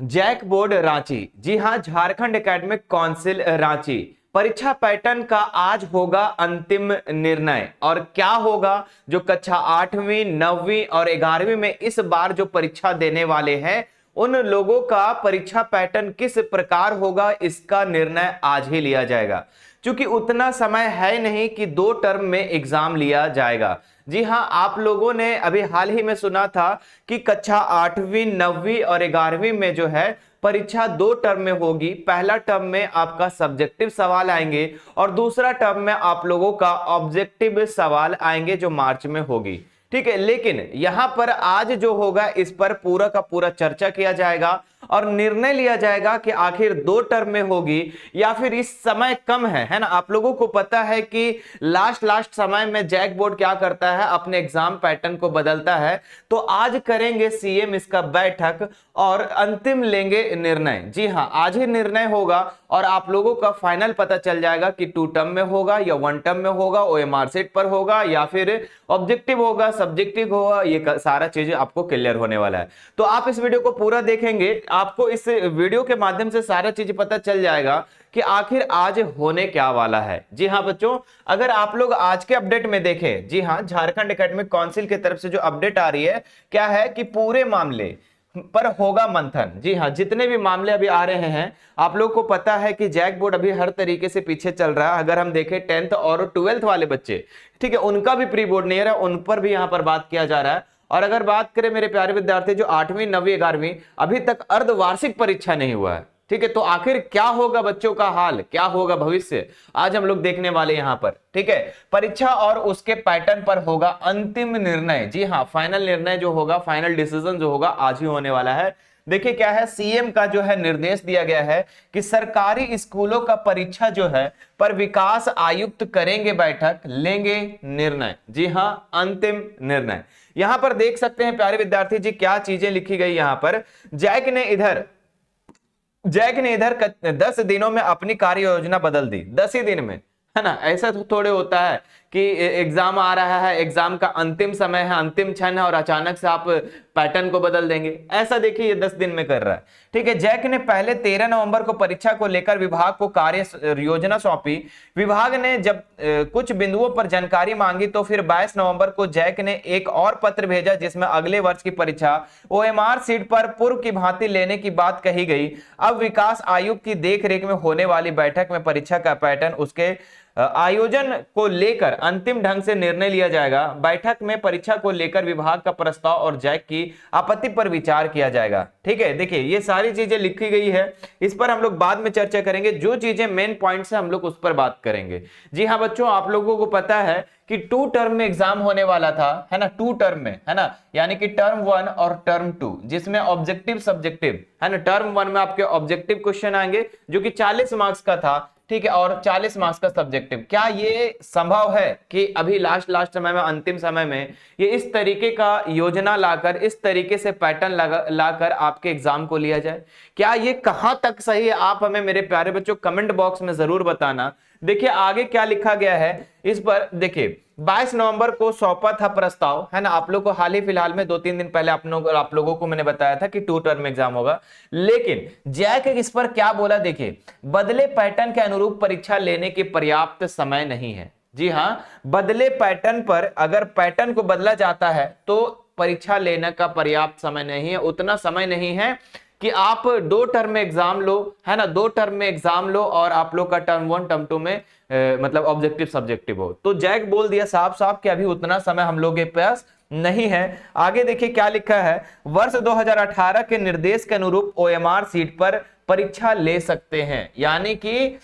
JAC board Ranchi, जी हां, Jharkhand academic council Ranchi, परीक्षा pattern का आज होगा अंतिम निर्णय। और क्या होगा, जो कक्षा 8वीं 9वीं और 11वीं में इस बार जो परीक्षा देने वाले हैं उन लोगों का परीक्षा पैटर्न किस प्रकार होगा, इसका निर्णय आज ही लिया जाएगा। क्योंकि उतना समय है नहीं कि 2 टर्म में एग्जाम लिया जाएगा। जी हां, आप लोगों ने अभी हाल ही में सुना था कि कक्षा 8वीं 9वीं और 11वीं में जो है परीक्षा 2 टर्म में होगी। पहला टर्म में आपका सब्जेक्टिव सवाल आएंगे और दूसरा टर्म में आप लोगों का ऑब्जेक्टिव सवाल आएंगे जो मार्च में होगी। ठीक है, लेकिन यहां पर आज जो होगा इस पर पूरा का पूरा चर्चा किया जाएगा और निर्णय लिया जाएगा कि आखिर 2 टर्म में होगी या फिर इस समय कम है ना। आप लोगों को पता है कि लास्ट समय में जैक बोर्ड क्या करता है, अपने एग्जाम पैटर्न को बदलता है। तो आज करेंगे सीएम इसका बैठक और अंतिम लेंगे निर्णय। जी हां, आज ही निर्णय होगा और आप लोगों का फाइनल पता चल जाएगा कि 2 टर्म में होगा या 1 टर्म में होगा, ओएमआर सेट पर होगा या फिर ऑब्जेक्टिव होगा, सब्जेक्टिव होगा। ये सारा चीजें आपको क्लियर होने वाला है। तो आप इस वीडियो को पूरा देखेंगे, आपको इस वीडियो के माध्यम से सारा चीज पता चल जाएगा कि आखिर आज होने क्या वाला है। जी हां बच्चों, अगर आप लोग आज के अपडेट में देखें, जी हां, झारखंड एकेडमिक काउंसिल की तरफ से जो अपडेट आ रही है क्या है कि पूरे मामले पर होगा मंथन। जी हां, जितने भी मामले अभी आ रहे हैं, आप लोग को पता है कि जैक बोर्ड अभी हर तरीके से पीछे चल रहा है। अगर हम देखें 10th और 12th वाले बच्चे, ठीक है, उनका भी प्री बोर्ड नहीं है, उन पर भी यहां पर बात किया जा रहा है। और अगर बात करें मेरे प्यारे विद्यार्थी जो 8वीं 9वीं 11वीं अभी तक अर्धवार्षिक परीक्षा नहीं हुआ है, ठीक है, तो आखिर क्या होगा बच्चों का हाल, क्या होगा भविष्य, आज हम लोग देखने वाले यहां पर। ठीक है, परीक्षा और उसके पैटर्न पर होगा अंतिम निर्णय। जी हां, फाइनल निर्णय जो होगा, फाइनल डिसीजन जो होगा आज ही होने वाला है। देखिए क्या है, सीएम का जो है निर्देश दिया गया है कि सरकारी स्कूलों का परीक्षा जो है पर विकास आयुक्त करेंगे बैठक, लेंगे निर्णय। जी हां, अंतिम निर्णय। यहां पर देख सकते हैं प्यारे विद्यार्थी जी क्या चीजें लिखी गई यहां पर। जैक ने इधर 10 दिनों में अपनी कार्य योजना बदल दी। 10 ही दिन में, है ना। ऐसा तो थोड़े होता है कि एग्जाम आ रहा है, एग्जाम का अंतिम समय है, अंतिम क्षण है और अचानक से आप पैटर्न को बदल देंगे। ऐसा देखिए ये 10 दिन में कर रहा है। ठीक है, जैक ने पहले 13 नवंबर को परीक्षा को लेकर विभाग को कार्य योजना सौंपी। विभाग ने जब कुछ बिंदुओं पर जानकारी मांगी तो फिर 22 नवंबर को जैक ने एक और पत्र भेजा जिसमें अगले वर्ष की परीक्षा ओएमआर सीट पर पूर्व की भांति लेने की बात कही गई। अब विकास आयुक्त की देखरेख में होने वाली बैठक में परीक्षा का पैटर्न, उसके आयोजन को लेकर अंतिम ढंग से निर्णय लिया जाएगा। बैठक में परीक्षा को लेकर विभाग का प्रस्ताव और जैक की आपत्ति पर विचार किया जाएगा। ठीक है, देखिए ये सारी चीजें लिखी गई है, इस पर हम लोग बाद में चर्चा करेंगे। जो चीजें मेन पॉइंट्स है हम लोग उस पर बात करेंगे। जी हाँ बच्चों, आप लोगों को पता है कि 2 टर्म में एग्जाम होने वाला था, है ना, 2 टर्म में, है ना, यानी कि टर्म 1 और टर्म 2, जिसमें ऑब्जेक्टिव सब्जेक्टिव, है ना। टर्म 1 में आपके ऑब्जेक्टिव क्वेश्चन आएंगे जो कि 40 मार्क्स का था, ठीक है, और 40 मार्क्स का सब्जेक्टिव। क्या ये संभव है कि अभी लास्ट समय में, अंतिम समय में ये इस तरीके का योजना लाकर, इस तरीके से पैटर्न लाकर आपके एग्जाम को लिया जाए? क्या ये कहां तक सही है, आप हमें मेरे प्यारे बच्चों कमेंट बॉक्स में जरूर बताना। देखिए आगे क्या लिखा गया है इस पर। देखिए 22 नवंबर को सौंपा था प्रस्ताव, है ना। आप लोग को हाल ही फिलहाल में 2-3 दिन पहले आप लोगों को मैंने बताया था कि 2 टर्म एग्जाम होगा। लेकिन जैक इस पर क्या बोला, देखिए, बदले पैटर्न के अनुरूप परीक्षा लेने के पर्याप्त समय नहीं है। जी हां, बदले पैटर्न पर, अगर पैटर्न को बदला जाता है तो परीक्षा लेने का पर्याप्त समय नहीं है। उतना समय नहीं है कि आप 2 टर्म में एग्जाम लो, है ना, 2 टर्म में एग्जाम लो और आप लोग का टर्म 1 टर्म 2 में मतलब ऑब्जेक्टिव सब्जेक्टिव हो। तो जैक बोल दिया साफ साफ कि अभी उतना समय हम लोग के पास नहीं है। आगे देखिए क्या लिखा है, वर्ष 2018 के निर्देश के अनुरूप ओएमआर सीट पर परीक्षा ले सकते हैं। यानी कि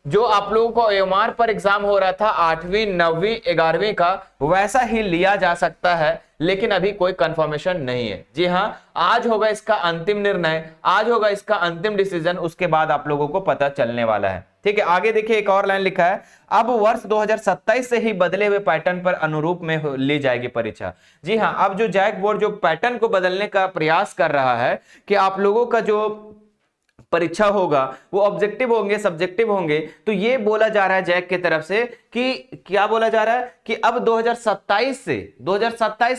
जो आप लोगों को ओएमआर पर एग्जाम हो रहा था 8वीं 9वीं 11वीं का, वैसा ही लिया जा सकता है, लेकिन अभी कोई कंफर्मेशन नहीं है। जी हां, आज होगा इसका अंतिम निर्णय, आज होगा इसका अंतिम डिसीजन, उसके बाद आप लोगों को पता चलने वाला है। ठीक है, आगे देखिए एक और लाइन लिखा है, अब वर्ष 2027 से ही बदले हुए पैटर्न पर अनुरूप में ली जाएगी परीक्षा। जी हां, अब जो जैक बोर्ड जो पैटर्न को बदलने का प्रयास कर रहा है कि आप लोगों का जो परीक्षा होगा वो ऑब्जेक्टिव होंगे, सब्जेक्टिव होंगे, तो ये बोला जा रहा है जैक की तरफ से कि क्या बोला जा रहा है कि अब 2027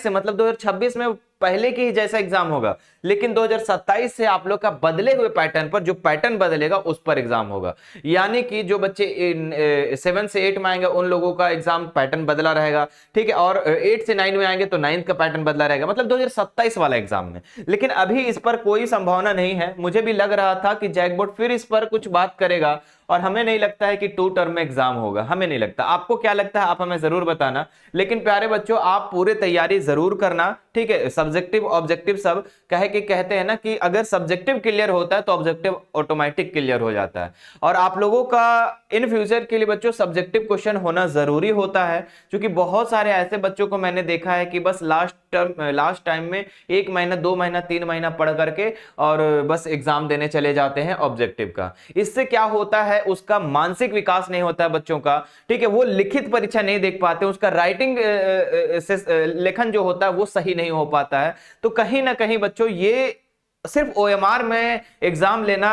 से मतलब 2026 में पहले की ही जैसा एग्जाम होगा, लेकिन 2027 से आप लोग का बदले हुए पैटर्न पर, जो पैटर्न बदलेगा उस पर एग्जाम होगा। यानी कि जो बच्चे 7 से 8 में आएंगे उन लोगों का एग्जाम पैटर्न बदला रहेगा, ठीक है, और 8 से 9 में आएंगे तो 9th का पैटर्न बदला रहेगा, मतलब 2027 वाला एग्जाम में। लेकिन अभी इस पर कोई संभावना नहीं है। मुझे भी लग रहा था कि जैक बोर्ड फिर इस पर कुछ बात करेगा, और हमें नहीं लगता है कि 2 टर्म में एग्जाम होगा, हमें नहीं लगता। आपको क्या लगता है आप हमें जरूर बताना। लेकिन प्यारे बच्चों, आप पूरे तैयारी जरूर करना, ठीक है। सब्जेक्टिव ऑब्जेक्टिव सब कहते हैं ना कि अगर सब्जेक्टिव क्लियर होता है तो ऑब्जेक्टिव ऑटोमेटिक क्लियर हो जाता है। और आप लोगों का इन फ्यूचर के लिए बच्चों सब्जेक्टिव क्वेश्चन होना जरूरी होता है, क्योंकि बहुत सारे ऐसे बच्चों को मैंने देखा है कि बस लास्ट टाइम में 1 महीना 2 महीना 3 महीना पढ़ करके और बस एग्जाम देने चले जाते हैं ऑब्जेक्टिव का। इससे क्या होता है, उसका मानसिक विकास नहीं होता है बच्चों का, ठीक है। वो लिखित परीक्षा नहीं देख पाते, उसका राइटिंग लेखन जो होता है वो सही नहीं हो पाता है। तो कहीं ना कहीं बच्चों ये सिर्फ ओएमआर में एग्जाम लेना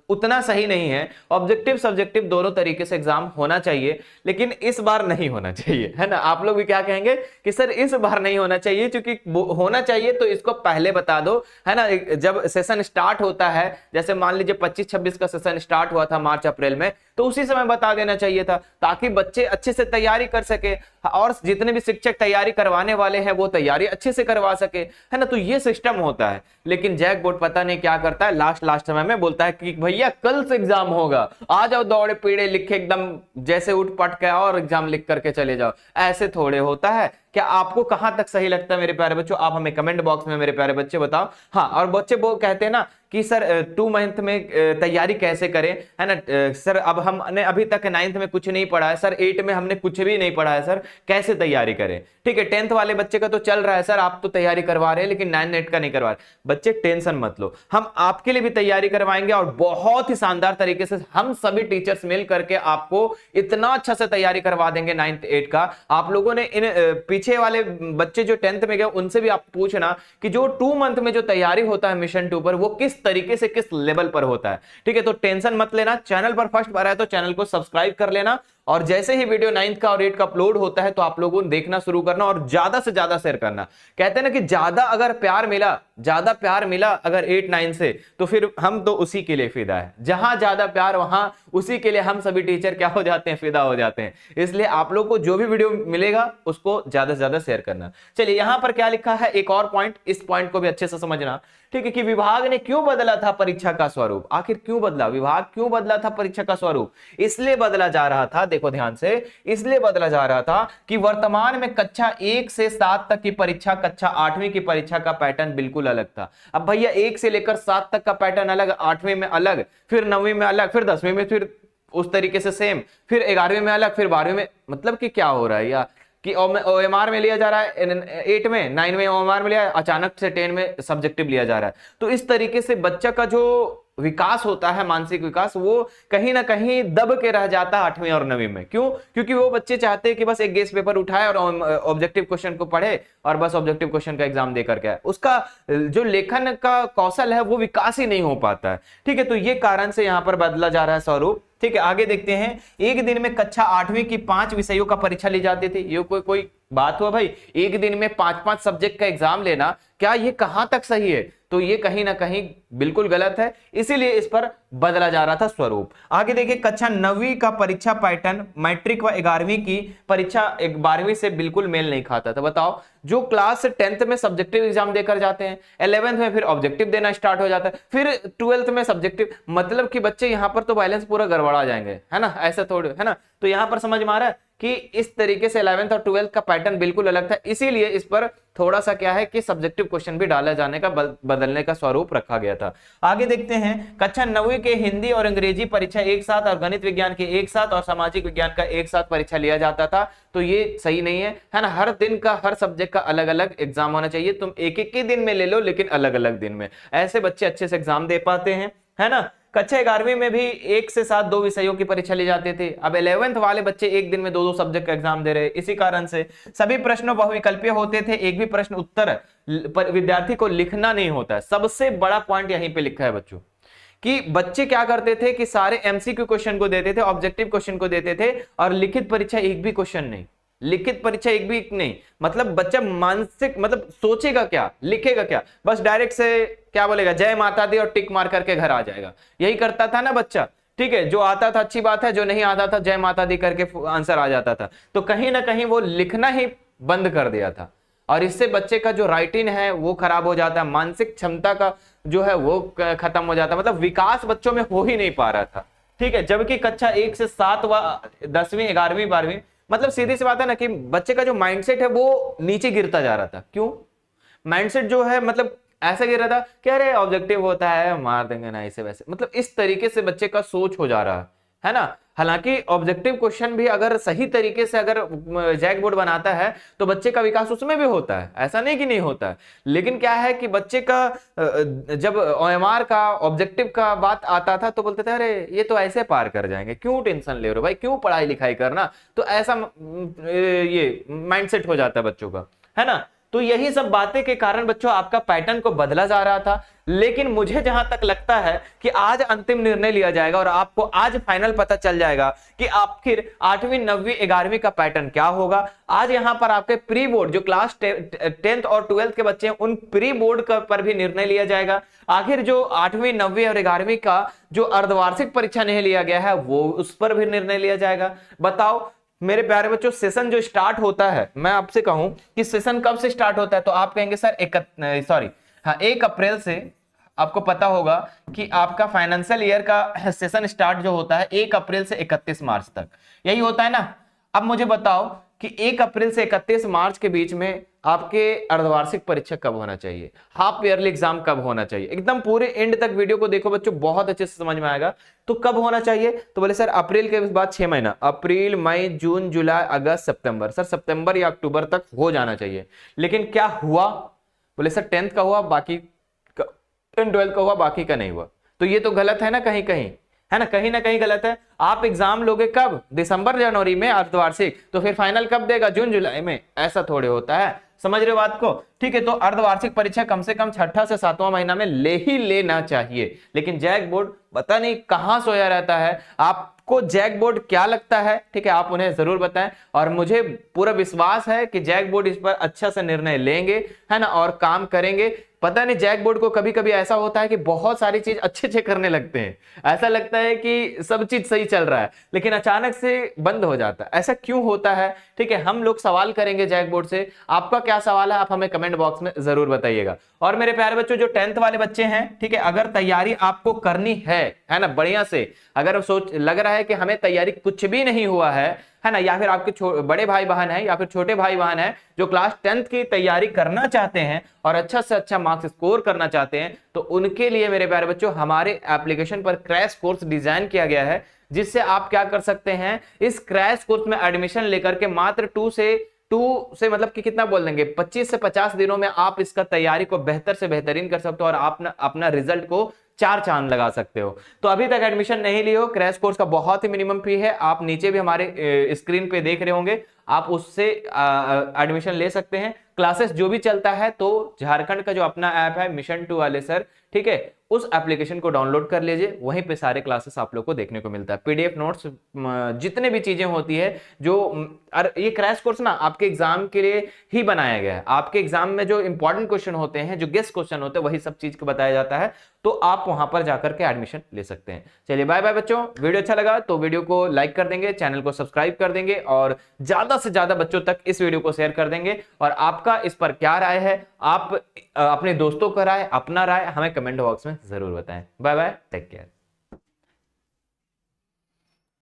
उतना सही नहीं है। ऑब्जेक्टिव सब्जेक्टिव दोनों तरीके से एग्जाम होना चाहिए, लेकिन इस बार नहीं होना चाहिए, है ना। आप लोग भी क्या कहेंगे कि सर इस बार नहीं होना चाहिए, क्योंकि होना चाहिए तो इसको पहले बता दो, है ना। जब सेशन स्टार्ट होता है, जैसे मान लीजिए 25-26 का सेशन स्टार्ट हुआ था मार्च अप्रैल में, तो उसी समय बता देना चाहिए था, ताकि बच्चे अच्छे से तैयारी कर सके, और जितने भी शिक्षक तैयारी करवाने वाले हैं वो तैयारी अच्छे से करवा सके, है ना। तो ये सिस्टम होता है। लेकिन जैक बोर्ड पता नहीं क्या करता है, लास्ट समय में बोलता है कि भैया कल से एग्जाम होगा, आ जाओ दौड़े पीड़े लिखे एकदम जैसे उठ पट के और एग्जाम लिख करके चले जाओ। ऐसे थोड़े होता है। क्या आपको कहां तक सही लगता है मेरे प्यारे बच्चों, आप हमें कमेंट बॉक्स में मेरे प्यारे बच्चे बताओ। हाँ, और बच्चे वो कहते हैं ना कि सर 2 मंथ में तैयारी कैसे करें, है ना। सर अब हमने अभी तक 9th में कुछ नहीं पढ़ा है सर, 8 में हमने कुछ भी नहीं पढ़ा है सर, कैसे तैयारी करें, ठीक है। 10th वाले बच्चे का तो चल रहा है सर, आप तो तैयारी करवा रहे हैं, लेकिन 9 नेट का नहीं करवा रहे। बच्चे टेंशन मत लो, हम आपके लिए भी तैयारी करवाएंगे, और बहुत ही शानदार तरीके से हम सभी टीचर्स मिल करके आपको इतना अच्छा से तैयारी करवा देंगे 9th 8 का। आप लोगों ने इन पीछे वाले बच्चे जो 10th में गए उनसे भी आप पूछना कि जो 2 मंथ में जो तैयारी होता है मिशन 2 पर, वो किस तरीके से किस लेवल पर होता है, ठीक है। तो टेंशन मत लेना। चैनल पर फर्स्ट बार है तो चैनल को सब्सक्राइब कर लेना, और जैसे ही वीडियो 9th का और 8 का अपलोड होता है तो आप लोगों ने देखना शुरू करना, और ज्यादा से ज्यादा शेयर करना। कहते हैं ना कि ज्यादा अगर प्यार मिला अगर 8-9 से, तो फिर हम तो उसी के लिए फिदा है। जहां ज्यादा प्यार वहां उसी के लिए हम सभी टीचर क्या हो जाते हैं, फिदा हो जाते हैं। इसलिए आप लोग को जो भी वीडियो मिलेगा उसको ज्यादा से ज्यादा शेयर करना। चलिए यहां पर क्या लिखा है, एक और पॉइंट, इस पॉइंट को भी अच्छे से समझना, ठीक है, कि विभाग ने क्यों बदला था परीक्षा का स्वरूप। आखिर क्यों बदला, विभाग क्यों बदला था परीक्षा का स्वरूप। इसलिए बदला जा रहा था, देखो ध्यान से, इसलिए बदला जा रहा था कि वर्तमान में कक्षा 1 से 7 तक की परीक्षा, कक्षा 8वीं की परीक्षा का पैटर्न बिल्कुल अलग था। अब भैया 1 से लेकर 7 तक का पैटर्न अलग, 8वीं में अलग, फिर 9वीं में अलग, फिर 10वीं में फिर उस तरीके से सेम, फिर 11वीं में अलग, फिर 12वीं में, मतलब कि क्या हो रहा है यार, कि ओएमआर में लिया जा रहा है 8 में, 9 में ओएमआर में लिया, अचानक से 10 में सब्जेक्टिव लिया जा रहा है। तो इस तरीके से बच्चा का जो विकास होता है, मानसिक विकास, वो कहीं ना कहीं दब के रह जाता है 8वीं और 9वीं में। क्यों? क्योंकि वो बच्चे चाहते हैं कि बस एक गेस्ट पेपर उठाए और ऑब्जेक्टिव क्वेश्चन को पढ़े और बस ऑब्जेक्टिव क्वेश्चन का एग्जाम दे करके आए। उसका जो लेखन का कौशल है वो विकास ही नहीं हो पाता है, ठीक है। तो ये कारण से यहां पर बदला जा रहा है स्वरूप, ठीक है। आगे देखते हैं, एक दिन में कक्षा 8वीं की 5 विषयों का परीक्षा ली जाती थी। ये कोई बात हुआ भाई, एक दिन में 5-5 सब्जेक्ट का एग्जाम लेना, क्या ये कहां तक सही है? तो ये कहीं ना कहीं बिल्कुल गलत है, इसीलिए इस पर बदला जा रहा था स्वरूप। आगे देखिए, कक्षा 9वीं का परीक्षा पैटर्न मैट्रिक व 11वीं की परीक्षा 12वीं से बिल्कुल मेल नहीं खाता था। बताओ, जो क्लास 10th में सब्जेक्टिव एग्जाम देकर जाते हैं, 11th में फिर ऑब्जेक्टिव देना स्टार्ट हो जाता है, फिर 12th में सब्जेक्टिव, मतलब कि बच्चे यहां पर तो बैलेंस पूरा गड़बड़ा जाएंगे, है ना, ऐसा थोड़े, है ना। तो यहां पर समझ में आ रहा है कि इस तरीके से 11th और 12th का पैटर्न बिल्कुल अलग था, इसीलिए इस पर थोड़ा सा क्या है कि सब्जेक्टिव क्वेश्चन भी डाला जाने का, बदलने का स्वरूप रखा गया था। आगे देखते हैं, कक्षा 9वीं के हिंदी और अंग्रेजी परीक्षा एक साथ, और गणित विज्ञान की एक साथ, और सामाजिक विज्ञान का एक साथ परीक्षा लिया जाता था। तो ये सही नहीं है ना। हर दिन का, हर सब्जेक्ट का अलग अलग एग्जाम होना चाहिए। तुम एक एक ही दिन में ले लो, लेकिन अलग अलग दिन में, ऐसे बच्चे अच्छे से एग्जाम दे पाते हैं, है ना। कक्षा 11वीं में भी 1 से 7 2 विषयों की परीक्षा ली जाती थी। अब 11th वाले बच्चे एक दिन में 2-2 सब्जेक्ट का एग्जाम दे रहे हैं। इसी कारण से सभी प्रश्न बहुविकल्पीय होते थे, एक भी प्रश्न उत्तर विद्यार्थी को लिखना नहीं होता है। सबसे बड़ा पॉइंट यहीं पे लिखा है बच्चों, कि बच्चे क्या करते थे कि सारे एमसीक्यू क्वेश्चन को देते थे, ऑब्जेक्टिव क्वेश्चन को देते थे, और लिखित परीक्षा एक भी क्वेश्चन नहीं। लिखित परीक्षा एक भी नहीं, मतलब बच्चा मानसिक मतलब सोचेगा क्या, लिखेगा क्या, बस डायरेक्ट से क्या बोलेगा जय माता दी और टिक मार करके घर आ जाएगा, यही करता था ना बच्चा। ठीक है, जो आता था अच्छी बात है, जो नहीं आता था जय माता दी करके आंसर आ जाता था। तो कहीं ना कहीं वो लिखना ही बंद कर दिया था, और इससे बच्चे का जो राइटिंग है वो खराब हो जाता है, मानसिक क्षमता का जो है वो खत्म हो जाता है, मतलब विकास बच्चों में हो ही नहीं पा रहा था। ठीक है, जबकि कक्षा 1 से 7 व 10वीं 11वीं 12वीं मतलब सीधी सी बात है ना कि बच्चे का जो माइंडसेट है वो नीचे गिरता जा रहा था। क्यों? माइंडसेट जो है मतलब ऐसा गिर रहा था कि अरे ऑब्जेक्टिव होता है मार देंगे ना ऐसे वैसे, मतलब इस तरीके से बच्चे का सोच हो जा रहा है ना। हालांकि ऑब्जेक्टिव क्वेश्चन भी अगर सही तरीके से अगर जैक बोर्ड बनाता है तो बच्चे का विकास उसमें भी होता है, ऐसा नहीं कि नहीं होता है। लेकिन क्या है कि बच्चे का जब ओएमआर का ऑब्जेक्टिव का बात आता था तो बोलते थे अरे ये तो ऐसे पार कर जाएंगे, क्यों टेंशन ले रहे हो भाई, क्यों पढ़ाई लिखाई करना, तो ऐसा ये माइंडसेट हो जाता है बच्चों का, है ना। तो यही सब बातें के कारण बच्चों आपका पैटर्न को बदला जा रहा था। लेकिन मुझे जहां तक लगता है कि आज अंतिम निर्णय लिया जाएगा और आपको आज फाइनल पता चल जाएगा कि आखिर 8वीं 9वीं 11वीं का पैटर्न क्या होगा। आज यहां पर आपके प्री बोर्ड जो क्लास 10th और 12th के बच्चे हैं उन प्री बोर्ड पर भी निर्णय लिया जाएगा। आखिर जो 8वीं 9वीं और 11वीं का जो अर्धवार्षिक परीक्षा नहीं लिया गया है वो उस पर भी निर्णय लिया जाएगा। बताओ मेरे प्यारे बच्चों, सेशन जो स्टार्ट होता है, मैं आपसे कहूं कि सेशन कब से स्टार्ट होता है तो आप कहेंगे सर 1 अप्रैल से। आपको पता होगा कि आपका फाइनेंशियल ईयर का सेशन स्टार्ट जो होता है 1 अप्रैल से 31 मार्च तक, यही होता है ना। अब मुझे बताओ कि 1 अप्रैल से 31 मार्च के बीच में आपके अर्धवार्षिक परीक्षा कब होना चाहिए, हाफ ईयरली एग्जाम कब होना चाहिए। एकदम पूरे एंड तक वीडियो को देखो बच्चों, बहुत अच्छे से समझ में आएगा। तो कब होना चाहिए तो बोले सर अप्रैल के बाद 6 महीना, अप्रैल मई जून जुलाई अगस्त सितंबर, सर सितंबर या अक्टूबर तक हो जाना चाहिए। लेकिन क्या हुआ? बोले सर 10th का हुआ, बाकी 10-12 का हुआ, बाकी का नहीं हुआ। तो ये तो गलत है ना कहीं कहीं, है ना, कहीं ना कहीं गलत है। आप एग्जाम लोगे कब? दिसंबर जनवरी में अर्धवार्षिक, तो फिर फाइनल कब देगा? जून जुलाई में। ऐसा थोड़े होता है, समझ रहे हो बात को? ठीक है, तो अर्धवार्षिक परीक्षा कम से कम छठा से 7वां महीना में ले ही लेना चाहिए। लेकिन जैक बोर्ड पता नहीं कहां सोया रहता है। आपको जैक बोर्ड क्या लगता है? ठीक है, आप उन्हें जरूर बताएं, और मुझे पूरा विश्वास है कि जैक बोर्ड इस पर अच्छा सा निर्णय लेंगे, है ना, और काम करेंगे। पता नहीं जैक बोर्ड को कभी कभी ऐसा होता है कि बहुत सारी चीज अच्छे अच्छे करने लगते हैं, ऐसा लगता है कि सब चीज सही चल रहा है लेकिन अचानक से बंद हो जाता है। ऐसा क्यों होता है? ठीक है, हम लोग सवाल करेंगे जैक बोर्ड से। आपका क्या सवाल है आप हमें कमेंट बॉक्स में जरूर बताइएगा। और मेरे प्यारे बच्चों, जो 10th वाले बच्चे हैं, ठीक है, अगर तैयारी आपको करनी है ना, बढ़िया से, अगर सोच लग रहा है कि हमें तैयारी कुछ भी नहीं हुआ है ना, या फिर आपके बड़े भाई बहन है या फिर छोटे भाई बहन है जो क्लास 10th की तैयारी करना चाहते हैं और अच्छा से अच्छा मार्क्स स्कोर करना चाहते हैं, तो उनके लिए मेरे प्यारे बच्चों हमारे एप्लीकेशन पर क्रैश कोर्स डिजाइन किया गया है, जिससे आप क्या कर सकते हैं, इस क्रैश कोर्स में एडमिशन लेकर के मात्र 2 से मतलब कि कितना बोल देंगे, 25 से 50 दिनों में आप इसका तैयारी को बेहतर से बेहतरीन कर सकते हो और आप अपना रिजल्ट को 4 चांद लगा सकते हो। तो अभी तक एडमिशन नहीं लिए हो, क्रैश कोर्स का बहुत ही मिनिमम फी है, आप नीचे भी हमारे स्क्रीन पे देख रहे होंगे, आप उससे एडमिशन ले सकते हैं। क्लासेस जो भी चलता है तो झारखंड का जो अपना ऐप है मिशन 2 वाले सर, ठीक है, उस एप्लीकेशन को डाउनलोड कर लीजिए, वहीं पे सारे क्लासेस आप लोग को देखने को मिलता है, पीडीएफ नोट्स जितने भी चीजें होती है जो ये क्रैश कोर्स ना आपके एग्जाम के लिए ही बनाया गया है। आपके एग्जाम में जो इंपॉर्टेंट क्वेश्चन होते हैं, जो गेस्ट क्वेश्चन होते हैं, वही सब चीज को बताया जाता है, तो आप वहां पर जाकर के एडमिशन ले सकते हैं। चलिए बाय बाय बच्चों, वीडियो अच्छा लगा तो वीडियो को लाइक कर देंगे, चैनल को सब्सक्राइब कर देंगे और ज्यादा से ज्यादा बच्चों तक इस वीडियो को शेयर कर देंगे। और आपका इस पर क्या राय है, आप अपने दोस्तों का राय, अपना राय हमें कमेंट बॉक्स में जरूर बताएं। Bye bye, take care.